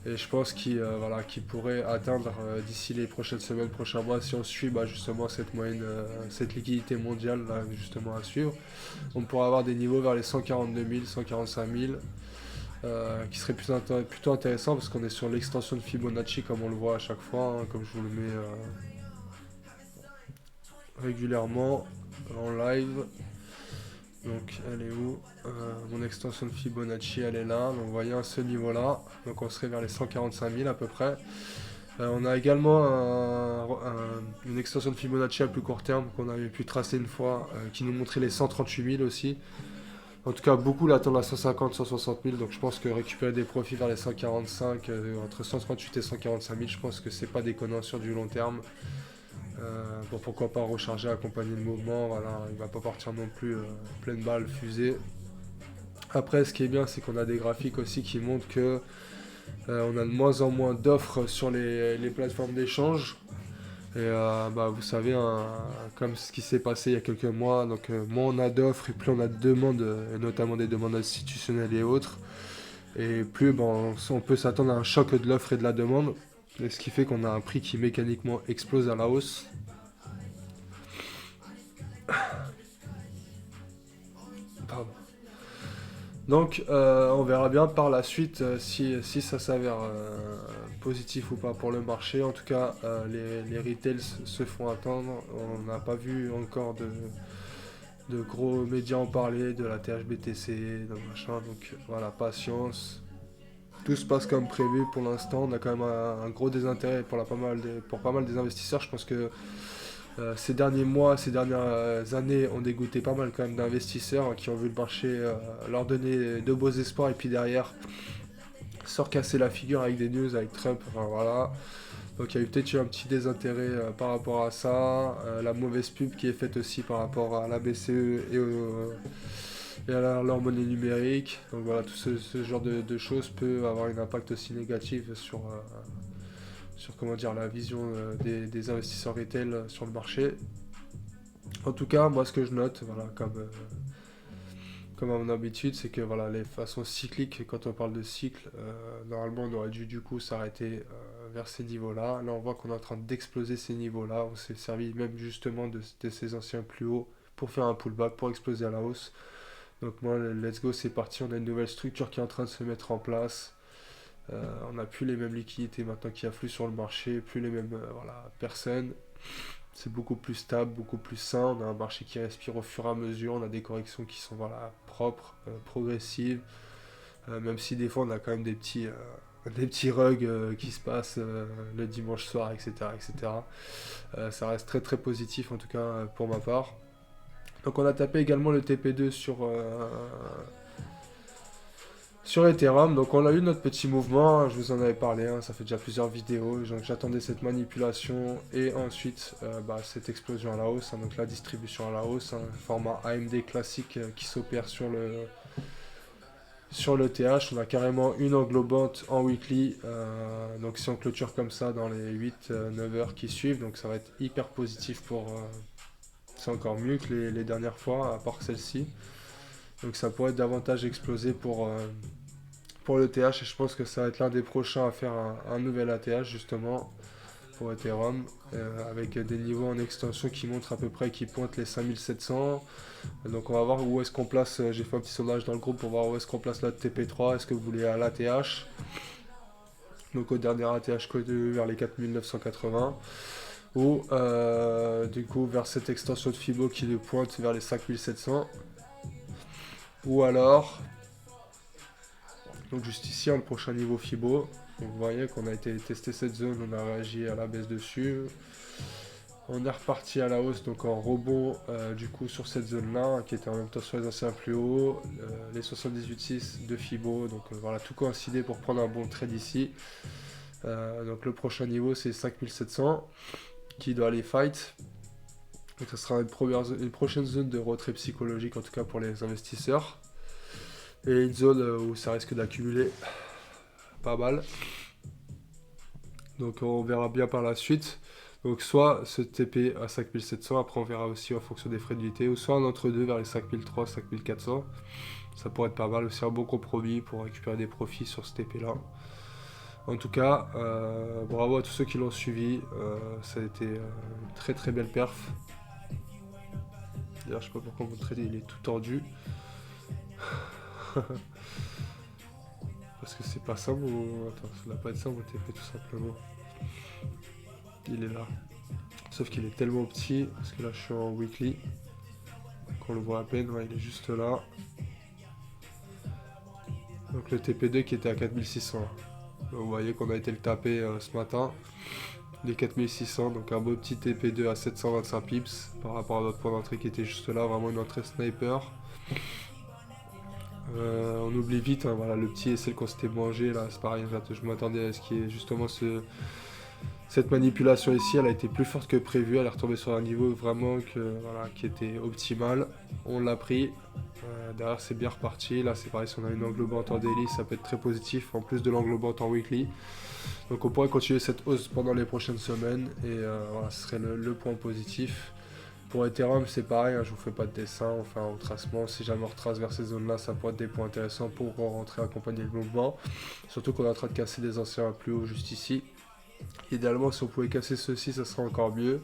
et je pense qu'il voilà, qu'il pourrait atteindre d'ici les prochaines semaines, prochains mois, si on suit bah, justement cette moyenne, cette liquidité mondiale là, justement à suivre, on pourra avoir des niveaux vers les 142 000, 145 000. Qui serait plutôt intéressant parce qu'on est sur l'extension de Fibonacci comme on le voit à chaque fois, hein, comme je vous le mets régulièrement en live. Donc elle est où? Mon extension de Fibonacci elle est là, donc vous voyez à ce niveau là, donc on serait vers les 145 000 à peu près. On a également une extension de Fibonacci à plus court terme qu'on avait pu tracer une fois, qui nous montrait les 138 000 aussi. En tout cas, beaucoup l'attendent à 150, 160 000, donc je pense que récupérer des profits vers les 145, entre 138 et 145 000, je pense que c'est pas déconnant sur du long terme. Bon, pourquoi pas recharger, accompagner le mouvement, voilà, il va pas partir non plus pleine balle, fusée. Après, ce qui est bien, c'est qu'on a des graphiques aussi qui montrent que on a de moins en moins d'offres sur les plateformes d'échange. Et bah, vous savez, hein, comme ce qui s'est passé il y a quelques mois, donc moins on a d'offres et plus on a de demandes, et notamment des demandes institutionnelles et autres, et plus bon, on peut s'attendre à un choc de l'offre et de la demande, et ce qui fait qu'on a un prix qui mécaniquement explose à la hausse. Pardon. Donc on verra bien par la suite si ça s'avère positif ou pas pour le marché. En tout cas, les retails se font attendre. On n'a pas vu encore de gros médias en parler, de la THBTC, de machin. Donc voilà, patience. Tout se passe comme prévu pour l'instant. On a quand même un gros désintérêt pour pas mal des investisseurs. Je pense que ces derniers mois, ces dernières années ont dégoûté pas mal quand même d'investisseurs qui ont vu le marché leur donner de beaux espoirs et puis derrière se recasser la figure avec des news avec Trump. Enfin voilà. Donc il y a eu peut-être eu un petit désintérêt par rapport à ça. La mauvaise pub qui est faite aussi par rapport à la BCE et à leur monnaie numérique. Donc voilà, tout ce genre de choses peut avoir un impact aussi négatif sur comment dire, la vision des investisseurs retail sur le marché. En tout cas, moi ce que je note, voilà, comme à mon habitude, c'est que voilà, les façons cycliques, quand on parle de cycle, normalement on aurait dû du coup s'arrêter vers ces niveaux-là. Là, on voit qu'on est en train d'exploser ces niveaux-là. On s'est servi même justement de ces anciens plus hauts pour faire un pullback, pour exploser à la hausse. Donc moi, let's go, c'est parti. On a une nouvelle structure qui est en train de se mettre en place. On n'a plus les mêmes liquidités maintenant qui affluent sur le marché, plus les mêmes personnes. C'est beaucoup plus stable, beaucoup plus sain. On a un marché qui respire au fur et à mesure. On a des corrections qui sont propres, progressives. Même si des fois on a quand même des petits rugs qui se passent le dimanche soir, etc. etc. Ça reste très très positif en tout cas pour ma part. Donc on a tapé également le TP2 sur Ethereum. Donc on a eu notre petit mouvement, hein, je vous en avais parlé, hein, ça fait déjà plusieurs vidéos. Donc j'attendais cette manipulation et ensuite cette explosion à la hausse, hein, donc la distribution à la hausse, hein, format AMD classique qui s'opère sur le TH. On a carrément une englobante en weekly, donc si on clôture comme ça dans les 8-9 heures qui suivent, donc ça va être hyper positif pour... c'est encore mieux que les dernières fois, à part celle-ci. Donc ça pourrait être davantage explosé pour le TH et je pense que ça va être l'un des prochains à faire un nouvel ATH justement pour Ethereum avec des niveaux en extension qui montrent à peu près, qui pointent les 5700. Donc on va voir où est-ce qu'on place, j'ai fait un petit sondage dans le groupe pour voir où est-ce qu'on place la TP3, est-ce que vous voulez à l'ATH, donc au dernier ATH connu vers les 4980 ou du coup vers cette extension de Fibo qui le pointe vers les 5700 ou alors donc juste ici, hein, le prochain niveau Fibo. Donc vous voyez qu'on a été tester cette zone, on a réagi à la baisse dessus. On est reparti à la hausse, donc en rebond du coup sur cette zone-là, qui était en même temps sur les anciens plus hauts, les 78,6 de Fibo. Donc voilà, tout coïncidé pour prendre un bon trade ici. Donc le prochain niveau c'est 5700 qui doit aller fight. Donc ça sera une prochaine zone de retrait psychologique, en tout cas pour les investisseurs. Et une zone où ça risque d'accumuler pas mal. Donc on verra bien par la suite. Donc soit ce TP à 5700, après on verra aussi en fonction des frais d'unité, ou soit un entre-deux vers les 5300, 5400. Ça pourrait être pas mal, aussi un bon compromis pour récupérer des profits sur ce TP là. En tout cas, bravo à tous ceux qui l'ont suivi. Ça a été une très très belle perf. D'ailleurs je sais pas pourquoi mon trade il est tout tordu. Parce que c'est pas ça mon... Attends, ça doit pas être ça mon TP tout simplement. Il est là. Sauf qu'il est tellement petit, parce que là je suis en weekly, qu'on le voit à peine, ouais, il est juste là. Donc le TP2 qui était à 4600. Donc, vous voyez qu'on a été le taper ce matin. Les 4600, donc un beau petit TP2 à 725 pips par rapport à notre point d'entrée qui était juste là, vraiment une entrée sniper. On oublie vite, hein, voilà, le petit et celle qu'on s'était mangé là, c'est pareil, je m'attendais à ce qu'il y ait justement cette manipulation ici, elle a été plus forte que prévu, elle est retombée sur un niveau vraiment qui était optimal. On l'a pris, derrière c'est bien reparti, là c'est pareil, si on a une englobante en daily, ça peut être très positif, en plus de l'englobante en weekly. Donc on pourrait continuer cette hausse pendant les prochaines semaines, et voilà, ce serait le point positif. Pour Ethereum, c'est pareil, hein, je vous fais pas de dessin, on fait un retracement. Si jamais on retrace vers ces zones-là, ça pourrait être des points intéressants pour rentrer accompagner le mouvement. Surtout qu'on est en train de casser des anciens plus hauts juste ici. Idéalement, si on pouvait casser ceci, ça serait encore mieux.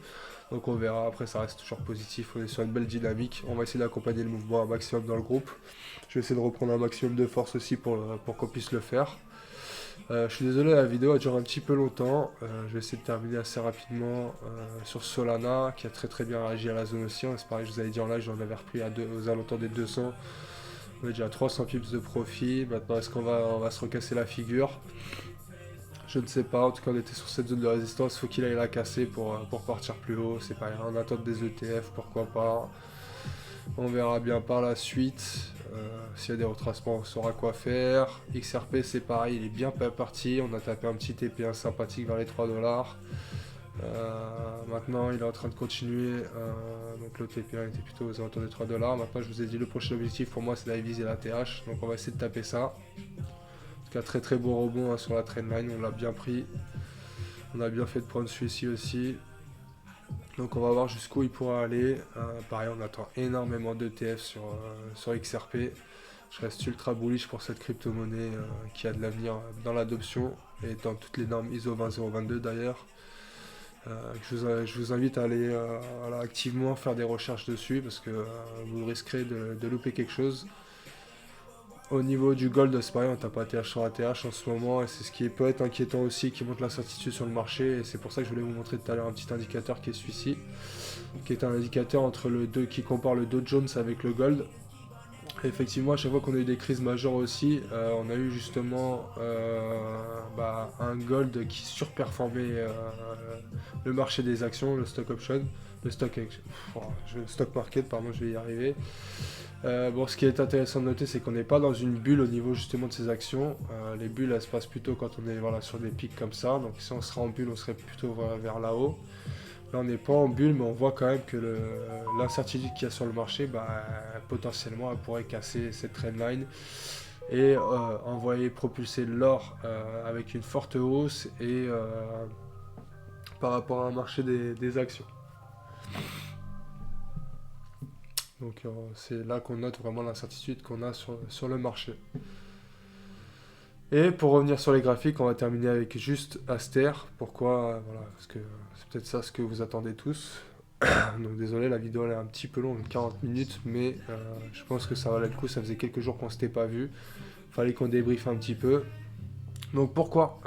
Donc on verra, après ça reste toujours positif, on est sur une belle dynamique. On va essayer d'accompagner le mouvement un maximum dans le groupe. Je vais essayer de reprendre un maximum de force aussi pour qu'on puisse le faire. Je suis désolé, la vidéo a duré un petit peu longtemps. Je vais essayer de terminer assez rapidement sur Solana, qui a très très bien réagi à la zone aussi. C'est pareil, je vous avais dit en live, j'en avais repris aux alentours des 200. On est déjà à 300 pips de profit. Maintenant, est-ce qu'on va se recasser la figure? Je ne sais pas. En tout cas, on était sur cette zone de résistance. Il faut qu'il aille la casser pour partir plus haut. C'est pareil, en attente des ETF, pourquoi pas. On verra bien par la suite. S'il y a des retracements, on saura quoi faire. XRP, c'est pareil, il est bien parti. On a tapé un petit TP1 sympathique vers les 3$. Maintenant, il est en train de continuer. Donc le TP1 était plutôt aux alentours des 3$. Maintenant, je vous ai dit, le prochain objectif pour moi, c'est d'aller viser la TH. Donc on va essayer de taper ça. En tout cas, très très bon rebond, hein, sur la trendline. On l'a bien pris. On a bien fait de prendre celui-ci aussi. Donc on va voir jusqu'où il pourra aller. Pareil, on attend énormément d'ETF sur XRP. Je reste ultra bullish pour cette crypto-monnaie qui a de l'avenir dans l'adoption et dans toutes les normes ISO 20022 d'ailleurs. Je vous invite à aller voilà, activement faire des recherches dessus parce que vous risquerez de louper quelque chose. Au niveau du gold, c'est pareil, on tape ATH sur ATH en ce moment et c'est ce qui peut être inquiétant aussi, qui montre l'incertitude sur le marché. Et c'est pour ça que je voulais vous montrer tout à l'heure un petit indicateur qui est celui-ci, qui est un indicateur qui compare le Dow Jones avec le gold. Et effectivement, à chaque fois qu'on a eu des crises majeures aussi, on a eu justement un gold qui surperformait le marché des actions, le stock option, le stock market, pardon, je vais y arriver. Bon, ce qui est intéressant de noter, c'est qu'on n'est pas dans une bulle au niveau justement de ces actions. Les bulles, elles se passent plutôt quand on est voilà, sur des pics comme ça. Donc si on serait en bulle, on serait plutôt vers là-haut. Là, on n'est pas en bulle, mais on voit quand même que l'incertitude qu'il y a sur le marché, potentiellement, elle pourrait casser cette trendline et envoyer propulser l'or avec une forte hausse et par rapport à un marché des actions. Donc c'est là qu'on note vraiment l'incertitude qu'on a sur le marché. Et pour revenir sur les graphiques, on va terminer avec juste Aster. Pourquoi voilà, parce que c'est peut-être ça ce que vous attendez tous. Donc désolé, la vidéo elle est un petit peu longue, 40 minutes, mais je pense que ça valait le coup. Ça faisait quelques jours qu'on s'était pas vu. Fallait qu'on débriefe un petit peu. Donc pourquoi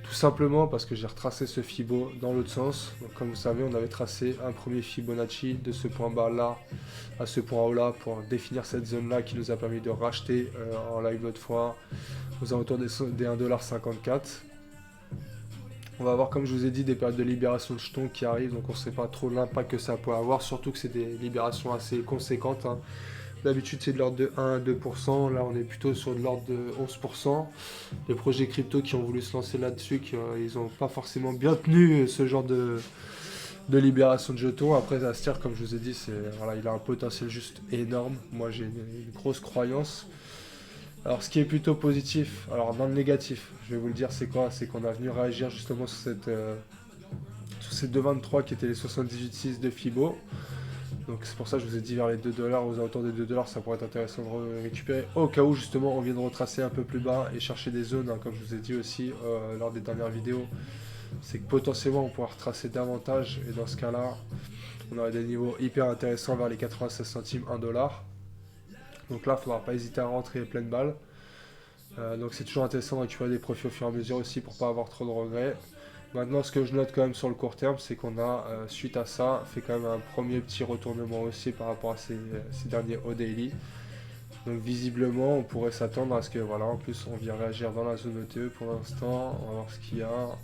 tout simplement parce que j'ai retracé ce Fibo dans l'autre sens. Donc, comme vous savez, on avait tracé un premier Fibonacci de ce point bas là à ce point haut là pour définir cette zone là qui nous a permis de racheter en live l'autre fois aux alentours des 1,54$. On va avoir, comme je vous ai dit, des périodes de libération de jetons qui arrivent, donc on ne sait pas trop l'impact que ça peut avoir, surtout que c'est des libérations assez conséquentes. Hein. D'habitude, c'est de l'ordre de 1 à 2%. Là, on est plutôt sur de l'ordre de 11%. Les projets crypto qui ont voulu se lancer là-dessus, ils n'ont pas forcément bien tenu ce genre de libération de jetons. Après, Aster, comme je vous ai dit, voilà, il a un potentiel juste énorme. Moi, j'ai une grosse croyance. Alors, ce qui est plutôt positif, alors dans le négatif, je vais vous le dire, c'est quoi? C'est qu'on a venu réagir justement sur ces 2,23 qui étaient les 78,6 de Fibo. Donc c'est pour ça que je vous ai dit vers les 2$, aux alentours des 2$, ça pourrait être intéressant de récupérer. Au cas où justement on vient de retracer un peu plus bas et chercher des zones, hein, comme je vous ai dit aussi lors des dernières vidéos, c'est que potentiellement on pourra retracer davantage et dans ce cas-là, on aurait des niveaux hyper intéressants vers les 96 centimes, 1$. Donc là, il ne faudra pas hésiter à rentrer pleine balle. Donc c'est toujours intéressant de récupérer des profits au fur et à mesure aussi pour pas avoir trop de regrets. Maintenant, ce que je note quand même sur le court terme, c'est qu'on a, suite à ça, fait quand même un premier petit retournement aussi par rapport à ces derniers hauts daily. Donc visiblement, on pourrait s'attendre à ce que, voilà, en plus, on vient réagir dans la zone ETE pour l'instant. On va voir ce qu'il y a.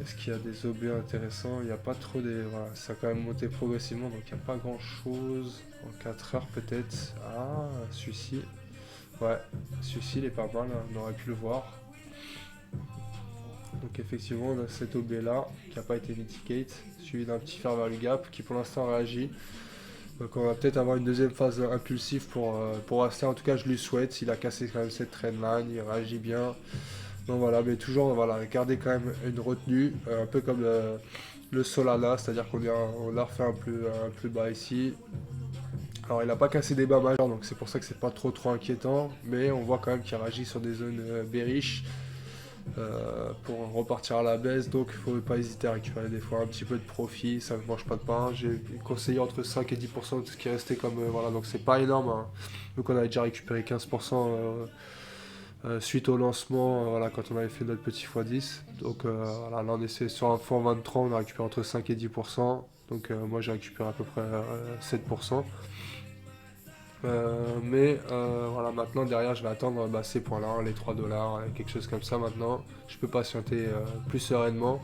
Est-ce qu'il y a des OB intéressants? Il n'y a pas trop des... Voilà, ça a quand même monté progressivement, donc il n'y a pas grand-chose. En 4 heures peut-être. Ah, celui-ci. Ouais, celui-ci, il est pas mal, hein, on aurait pu le voir. Donc effectivement on a cet OB là qui n'a pas été mitigate, suivi d'un petit fair value gap qui pour l'instant réagit. Donc on va peut-être avoir une deuxième phase impulsive pour Aster, en tout cas je lui souhaite, il a cassé quand même cette trendline, il réagit bien. Donc voilà, mais toujours voilà, garder quand même une retenue, un peu comme le Solana, c'est-à-dire qu'on a refait un plus bas ici. Alors il n'a pas cassé des bas majeurs, donc c'est pour ça que c'est pas trop inquiétant, mais on voit quand même qu'il réagit sur des zones bearish. Pour repartir à la baisse, donc il ne faut pas hésiter à récupérer des fois un petit peu de profit, ça ne mange pas de pain. J'ai conseillé entre 5 et 10% de ce qui restait comme voilà, donc c'est pas énorme, hein. Donc on avait déjà récupéré 15% suite au lancement, voilà, quand on avait fait notre petit x10. Donc voilà, là on est sur un fonds 23, on a récupéré entre 5 et 10%, donc moi j'ai récupéré à peu près 7%. Voilà, maintenant derrière je vais attendre ces points-là, les 3$, quelque chose comme ça maintenant. Je peux patienter plus sereinement.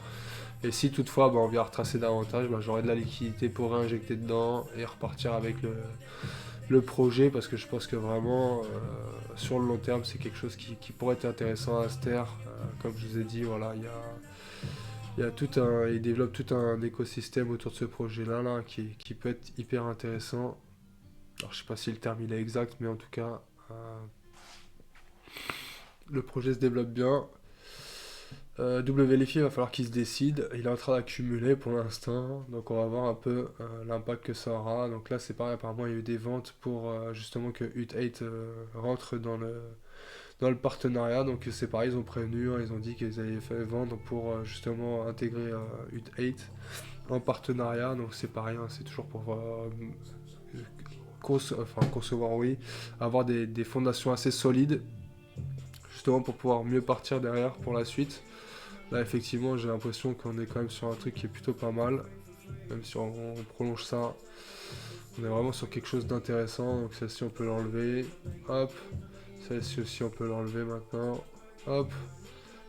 Et si toutefois on vient retracer davantage, j'aurai de la liquidité pour réinjecter dedans et repartir avec le projet parce que je pense que vraiment sur le long terme c'est quelque chose qui pourrait être intéressant à Aster. Comme je vous ai dit, voilà, il développe tout un écosystème autour de ce projet-là qui peut être hyper intéressant. Alors je sais pas si le terme il est exact, mais en tout cas, le projet se développe bien. WLFI, il va falloir qu'il se décide. Il est en train d'accumuler pour l'instant, donc on va voir un peu l'impact que ça aura. Donc là, c'est pareil, apparemment, il y a eu des ventes pour justement que UT8 rentre dans le partenariat. Donc c'est pareil, ils ont prévenu, hein, ils ont dit qu'ils allaient faire vendre pour justement intégrer UT8 en partenariat. Donc c'est pareil, hein, c'est toujours pour concevoir, oui, avoir des fondations assez solides, justement pour pouvoir mieux partir derrière pour la suite. Là, effectivement, j'ai l'impression qu'on est quand même sur un truc qui est plutôt pas mal. Même si on prolonge ça, on est vraiment sur quelque chose d'intéressant. Donc celle-ci, on peut l'enlever. Hop. Celle-ci aussi, on peut l'enlever maintenant. Hop.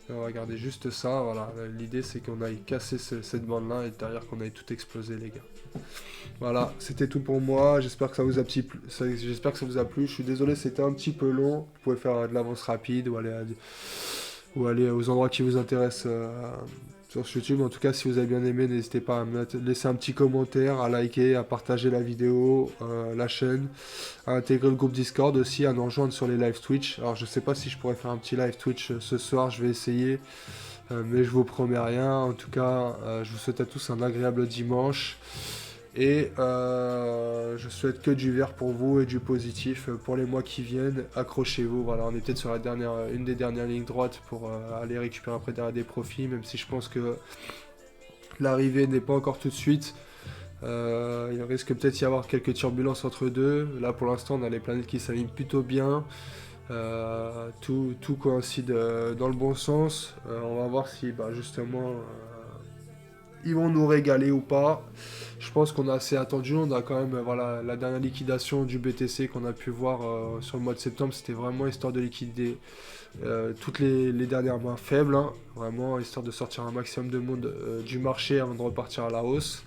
Et on va garder juste ça. Voilà. L'idée, c'est qu'on aille casser cette bande-là et derrière qu'on aille tout exploser, les gars. Voilà, c'était tout pour moi. J'espère que ça vous a j'espère que ça vous a plu. Je suis désolé, c'était un petit peu long. Vous pouvez faire de l'avance rapide ou aller aux endroits qui vous intéressent sur YouTube. En tout cas, si vous avez bien aimé, n'hésitez pas à laisser un petit commentaire, à liker, à partager la vidéo, la chaîne, à intégrer le groupe Discord aussi, à nous rejoindre sur les live Twitch. Alors, je sais pas si je pourrais faire un petit live Twitch ce soir, je vais essayer, mais je vous promets rien. En tout cas, je vous souhaite à tous un agréable dimanche. Et je souhaite que du vert pour vous et du positif pour les mois qui viennent. Accrochez-vous, voilà, on est peut-être sur une des dernières lignes droites pour aller récupérer après derrière des profits, même si je pense que l'arrivée n'est pas encore tout de suite. Il risque peut-être d'y avoir quelques turbulences entre deux. Là pour l'instant on a les planètes qui s'alignent plutôt bien. Tout coïncide dans le bon sens. On va voir si justement ils vont nous régaler ou pas. Je pense qu'on a assez attendu. On a quand même voilà, la dernière liquidation du BTC qu'on a pu voir sur le mois de septembre. C'était vraiment histoire de liquider toutes les dernières mains faibles. Hein, vraiment histoire de sortir un maximum de monde du marché avant de repartir à la hausse.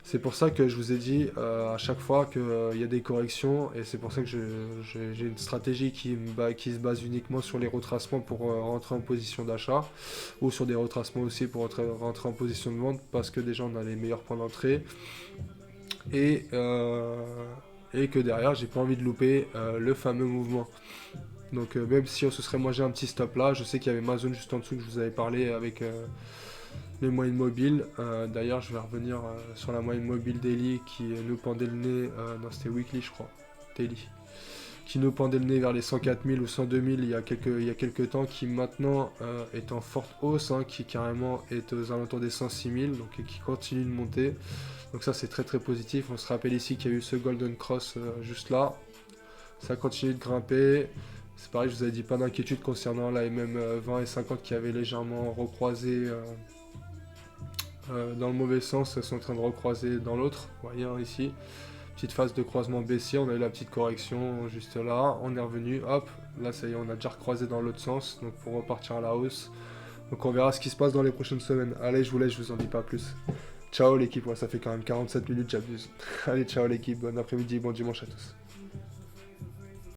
C'est pour ça que je vous ai dit à chaque fois qu'il y a des corrections et c'est pour ça que j'ai une stratégie qui se base uniquement sur les retracements pour rentrer en position d'achat ou sur des retracements aussi pour rentrer en position de vente parce que déjà on a les meilleurs points d'entrée et que derrière j'ai pas envie de louper le fameux mouvement. Donc même si on se serait mangé un petit stop là, je sais qu'il y avait ma zone juste en dessous que je vous avais parlé avec les moyennes mobiles. D'ailleurs, je vais revenir sur la moyenne mobile daily qui nous pendait le nez. Non, c'était weekly, je crois. Daily. Qui nous pendait le nez vers les 104 000 ou 102 000 il y a quelques temps, qui maintenant est en forte hausse, hein, qui carrément est aux alentours des 106 000, donc qui continue de monter. Donc ça, c'est très très positif. On se rappelle ici qu'il y a eu ce Golden Cross juste là. Ça continue de grimper. C'est pareil, je vous avais dit pas d'inquiétude concernant la MM20 et 50 qui avaient légèrement recroisé dans le mauvais sens, elles sont en train de recroiser dans l'autre. Vous voyez hein, ici, petite phase de croisement baissier, on a eu la petite correction juste là, on est revenu, hop, là ça y est, on a déjà recroisé dans l'autre sens, donc pour repartir à la hausse. Donc on verra ce qui se passe dans les prochaines semaines. Allez, je vous laisse, je vous en dis pas plus. Ciao l'équipe, ouais, ça fait quand même 47 minutes, j'abuse. Allez, ciao l'équipe, bon après-midi, bon dimanche à tous.